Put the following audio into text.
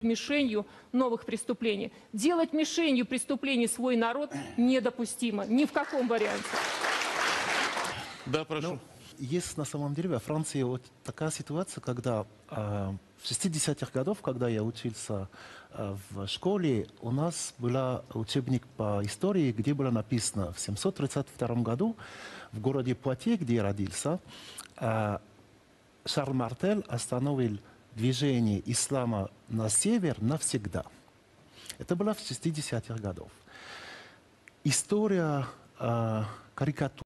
мишенью новых преступлений. Делать мишенью преступлений свой народ недопустимо. Ни в каком варианте. Да, прошу. Ну, есть на самом деле во Франции вот такая ситуация, когда в 60-х годах, когда я учился в школе, у нас был учебник по истории, где было написано в 732 году в городе Пуатье, где я родился, Шарль Мартель остановил движение ислама на север навсегда. Это было в 60-х годах. История карикатур